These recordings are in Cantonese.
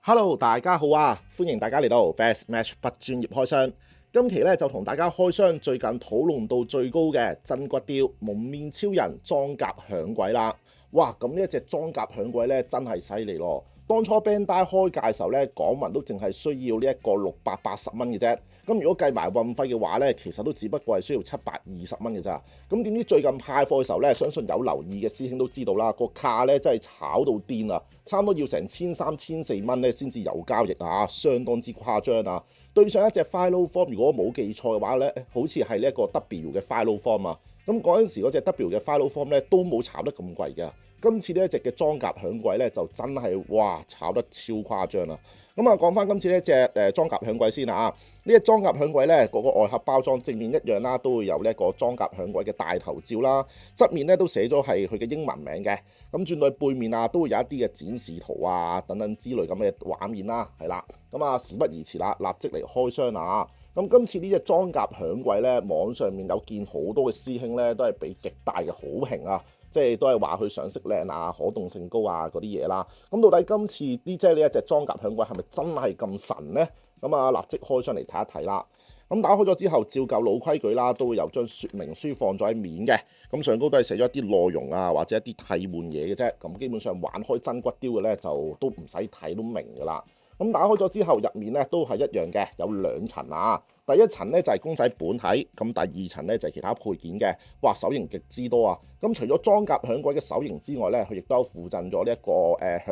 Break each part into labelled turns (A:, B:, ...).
A: Hello，大家好啊！歡迎大家嚟到 Best Match 不專業開箱。今期咧就同大家開箱最近討論度最高嘅真骨雕蒙面超人裝甲響鬼啦！哇，咁呢一隻裝甲響鬼咧真係犀利咯！當初 Bandai 開價嘅時候咧，講聞都淨係需要呢一個680蚊嘅啫。咁如果計埋運費嘅話咧，其實都只不過係需要720蚊嘅咋。咁點知最近派貨嘅時候咧，相信有留意嘅師兄都知道啦，個價咧真係炒到癲啊！差唔多要成1300、1400蚊咧先至有交易啊，相當之誇張啊！對上一隻 Final Form，如果冇記錯嘅話咧，好似係呢一個 W 嘅 Final Form 啊。咁嗰陣時嗰隻 W 嘅 Final Form 咧都冇炒得咁貴嘅。今次呢一隻嘅裝甲響鬼咧就真係哇炒得超誇張啦！咁啊講翻今次呢一隻裝甲響鬼先啊，呢隻裝甲響鬼咧嗰個外盒包裝正面一樣啦，都會有呢一個裝甲響鬼嘅大頭照啦，側面咧都寫咗係佢嘅英文名嘅。咁轉到去背面啊，都會有一啲嘅展示圖啊等等之類咁嘅畫面啦，係啦。咁啊事不宜遲啦，立即嚟開箱啊！咁今次呢隻裝甲響鬼咧，網上面有見好多嘅師兄咧都係俾極大嘅好評啊！即係都係話佢上色靚啊、可動性高啊嗰啲嘢啦。咁到底今次呢一隻裝甲響鬼係咪真係咁神呢？咁啊立即開箱嚟睇一睇啦。咁打開咗之後，照舊老規矩啦，都會有張說明書放咗喺面嘅。咁上高都係寫咗一啲內容啊，或者一啲替換嘢嘅啫。咁基本上玩開真骨雕嘅咧，就都唔使睇都明㗎啦。咁打開咗之後，入面咧都係一樣嘅，有2層啊。第一層咧就係公仔本體，咁第二層咧就係其他配件嘅。哇，手型極之多啊！咁除咗裝甲響鬼嘅手型之外咧，佢亦都有附贈咗呢一個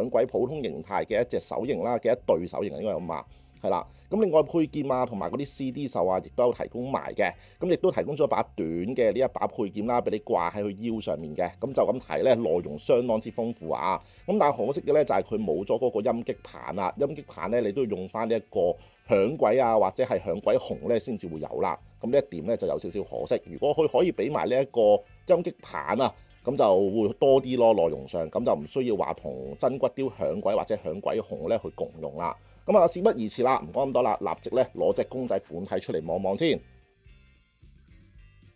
A: 響鬼普通形態嘅一隻手型啦，嘅一對手型應該咁話。係啦，咁另外配件啊，同埋嗰啲 CD 手啊，亦都有提供埋嘅。咁亦都提供咗一把短嘅呢一把配件啦，俾你掛喺佢腰上面嘅。咁就咁睇咧，內容相當之豐富啊。咁但係可惜嘅咧，就係佢冇咗嗰個音擊棒啊。音擊棒咧，你都要用翻呢一個響鬼啊，或者係響鬼紅咧，先至會有啦。咁呢一點咧就有少少可惜。如果佢可以俾埋呢一個音擊棒啊，咁就會多啲咯，內容上咁就唔需要話同真骨雕響鬼或者響鬼紅咧去共用啦。咁啊，事不宜遲啦，唔講咁多啦，立即咧攞隻公仔本體出嚟望望先。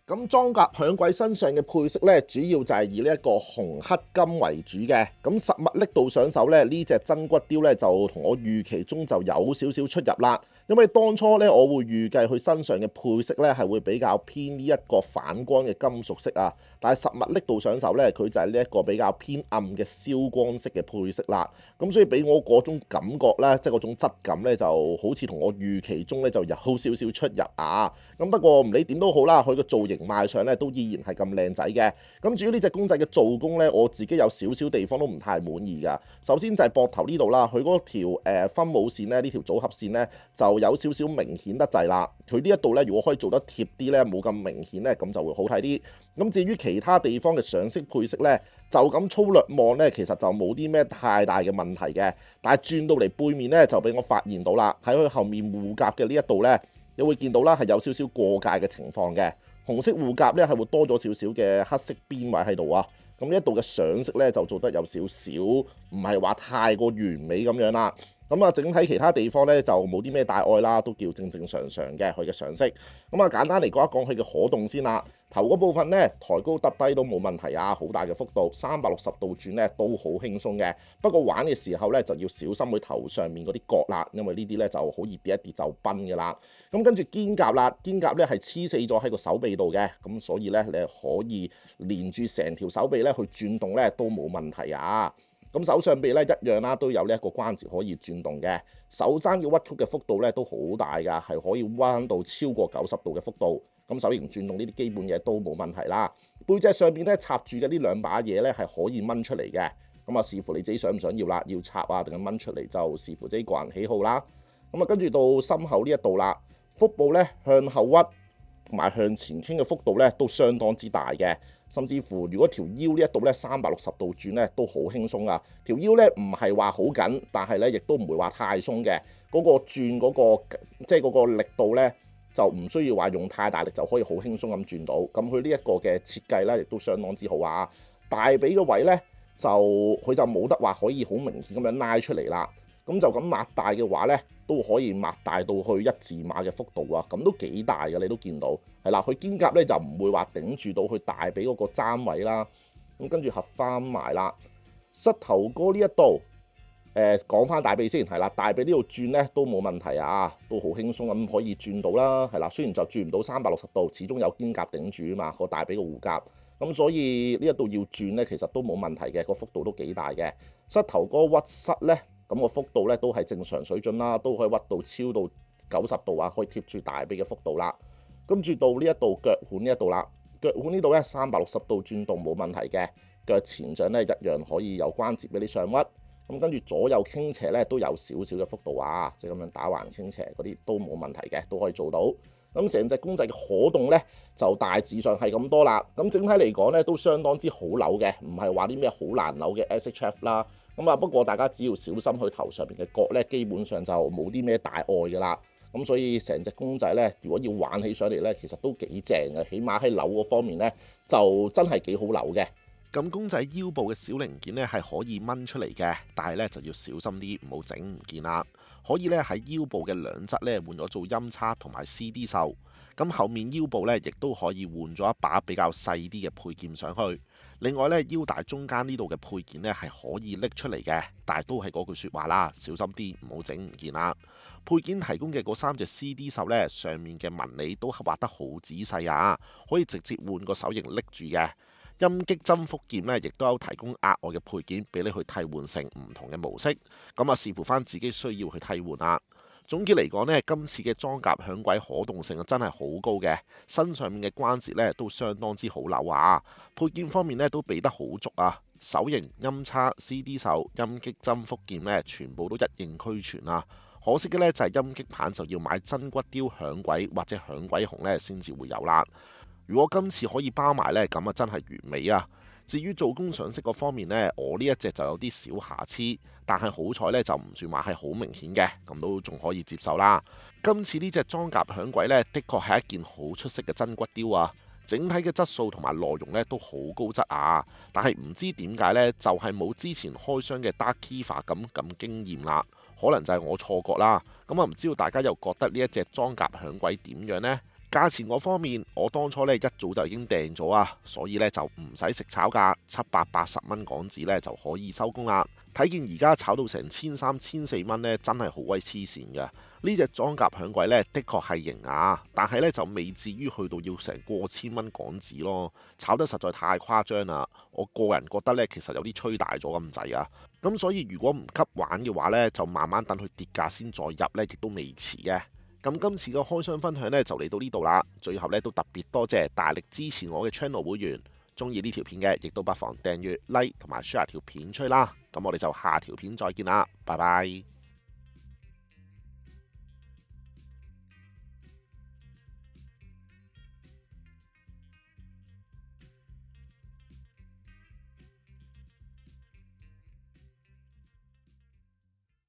A: 咁裝甲響鬼身上嘅配色咧，主要就係以呢一個紅黑金為主嘅。咁實物拎到上手咧，呢隻真骨雕咧就同我預期中就有少少出入啦。因為當初咧，我會預計佢身上嘅配色咧係會比較偏呢一個反光嘅金屬色啊。但係實物拎到上手咧，佢就係呢一個比較偏暗嘅燒光色嘅配色啦。咁所以俾我嗰種感覺咧，即係嗰種質感咧，就好似同我預期中咧就有少少出入啊。咁不過唔理點都好啦，佢個造型賣相咧都依然係咁靚仔嘅。咁至於呢隻公仔嘅做工咧，我自己有少少地方都唔太滿意㗎。首先就係膊頭呢度啦，佢嗰條分母線咧，呢條組合線咧就有少少明顯得滯啦。佢呢一度咧，如果可以做得貼啲咧，冇咁明顯咧，咁就會好睇啲。咁至於其他地方嘅上色配色咧，就咁粗略望咧，其實就冇啲咩太大嘅問題嘅。但係轉到嚟背面咧，就俾我發現到啦，喺佢後面護甲嘅呢一度咧，你會見到啦，係有少少過界嘅情況嘅。紅色護甲咧係會多咗少少嘅黑色邊位喺度啊。咁呢一度嘅上色咧就做得有少少，唔係話太過完美咁樣啦。咁啊，整體其他地方咧就冇啲咩大礙啦，都叫正正常常嘅佢嘅上色。咁啊，簡單嚟講一講佢嘅可動先啦。頭嗰部分咧，抬高揼低都冇問題啊，好大嘅幅度，360度轉咧都好輕鬆嘅。不過玩嘅時候咧就要小心佢頭上面嗰啲角啦，因為呢啲咧就好易跌一跌就崩嘅啦。咁跟住肩甲啦，肩甲咧係黐死咗喺個手臂度嘅，咁所以咧你係可以連住成條手臂咧去轉動咧都冇問題啊。咁手上臂咧一樣啦，都有呢一個關節可以轉動嘅。手踭嘅屈曲嘅幅度咧都好大㗎，係可以彎到超過90度嘅幅度。咁手型轉動呢啲基本嘢都冇問題啦。背脊上邊咧插住嘅呢2把嘢咧係可以掹出嚟嘅。咁啊視乎你自己想唔想要啦，要插啊定係掹出嚟就視乎自己個人喜好啦。咁啊跟住到心口呢一度啦，腹部咧向後屈同埋向前傾嘅幅度咧都相當之大嘅。甚至乎，如果條腰呢一度咧360度轉咧都好輕鬆啊！條腰咧唔係話好緊，但係咧亦都唔會話太鬆嘅。嗰個轉嗰個即係嗰個力度咧，就唔需要話用太大力就可以好輕鬆咁轉到。咁佢呢一個嘅設計咧，亦都相當之好啊！大髀嘅位咧，就佢就冇得話可以好明顯咁樣拉出嚟啦。咁就咁擘大嘅話咧，都可以擘大到去1字馬嘅幅度啊！咁都幾大嘅，你都見到係啦。佢肩甲咧就唔會話頂住到佢大髀嗰個踭位啦。咁跟住合翻埋啦，膝頭哥呢一度講翻大髀先，係啦，大髀呢度轉咧都冇問題啊，都好輕鬆咁可以轉到啦，係啦。雖然就轉唔到360度，始終有肩胛頂住啊嘛，個大髀個護甲，咁所以呢一度要轉咧，其實都冇問題嘅，個幅度都幾大嘅。膝頭哥屈膝咧，咁個幅度咧都係正常水準啦，都可以屈到超到90度啊，可以貼住大髀嘅幅度啦。跟住到呢一度腳腕呢一度啦，腳腕呢度咧360度轉動冇問題嘅，腳前掌咧一樣可以有關節俾你上屈。咁跟住左右傾斜咧都有少少嘅幅度啊，即係咁樣打橫傾斜嗰啲都冇問題嘅，都可以做到。咁成隻公仔嘅可動咧就大致上係咁多啦。咁整體嚟講咧都相當之好扭嘅，唔係話啲咩好難扭嘅 SHF 啦。咁啊不過大家只要小心佢頭上面嘅角咧，基本上就冇啲咩大礙㗎啦。咁所以成隻公仔咧，如果要玩起上嚟咧，其實都幾正嘅，起碼喺扭嗰方面咧就真係幾好扭嘅。
B: 咁公仔腰部嘅小零件咧係可以掹出嚟嘅，但係咧就要小心啲，唔好整唔見啦。可以咧喺腰部嘅兩側咧換咗做音叉同埋 CD 袖，咁後面腰部咧亦都可以換咗一把比較細啲嘅配件上去。另外咧腰帶中間呢度嘅配件咧係可以拎出嚟嘅，但係都係嗰句説話啦，小心啲，唔好整唔見啦。配件提供嘅嗰3隻 CD 袖咧，上面嘅紋理都畫得好仔細啊，可以直接換個手型拎住嘅。陰擊針復健咧，亦都有提供額外嘅配件俾你去替換成唔同嘅模式，咁啊視乎翻自己需要去替換啦。總結嚟講呢，今次嘅裝甲響鬼可動性真係好高嘅，身上面嘅關節咧都相當之好扭啊。配件方面咧都備得好足啊，手型、音叉、CD 手、陰擊針復健咧全部都一應俱全啊。可惜嘅咧就係陰擊棒就要買真骨雕響鬼或者響鬼熊咧先至會有啦。如果今次可以包埋呢，咁啊真係完美啊！至於做工上色嗰方面呢，我呢一隻就有啲小瑕疵，但係好彩呢，就唔算話係好明顯嘅，咁都仲可以接受啦。今次呢隻裝甲響鬼呢，的確係一件好出色嘅真骨雕啊！整體嘅質素同埋內容呢都好高質啊，但係唔知點解呢，就係冇之前開箱嘅 Dark Kiva 咁驚豔啦，可能就係我錯覺啦。咁啊唔知道大家又覺得呢一隻裝甲響鬼點樣呢？價錢嗰方面，我當初呢一早就已經訂咗啊，所以呢就唔使食炒價，780蚊港紙呢就可以收工啦。睇見而家炒到成1300、1400蚊呢，真係好鬼黐線㗎。呢隻裝甲響鬼呢，的確係型啊，但係呢就未至於去到要成過千蚊港紙咯，炒得實在太誇張啦。我個人覺得呢，其實有啲吹大咗咁滯啊。咁所以如果唔急玩嘅話呢，就慢慢等佢跌價先再入呢，亦都未遲嘅。咁今次嘅開箱分享呢，就嚟到呢度啦，最後呢，都特別多謝大力支持我嘅 channel 會員，中意呢條片嘅亦都不妨訂閱、like 同埋 share 條片出去啦。咁我哋就下條片再見啦，拜拜。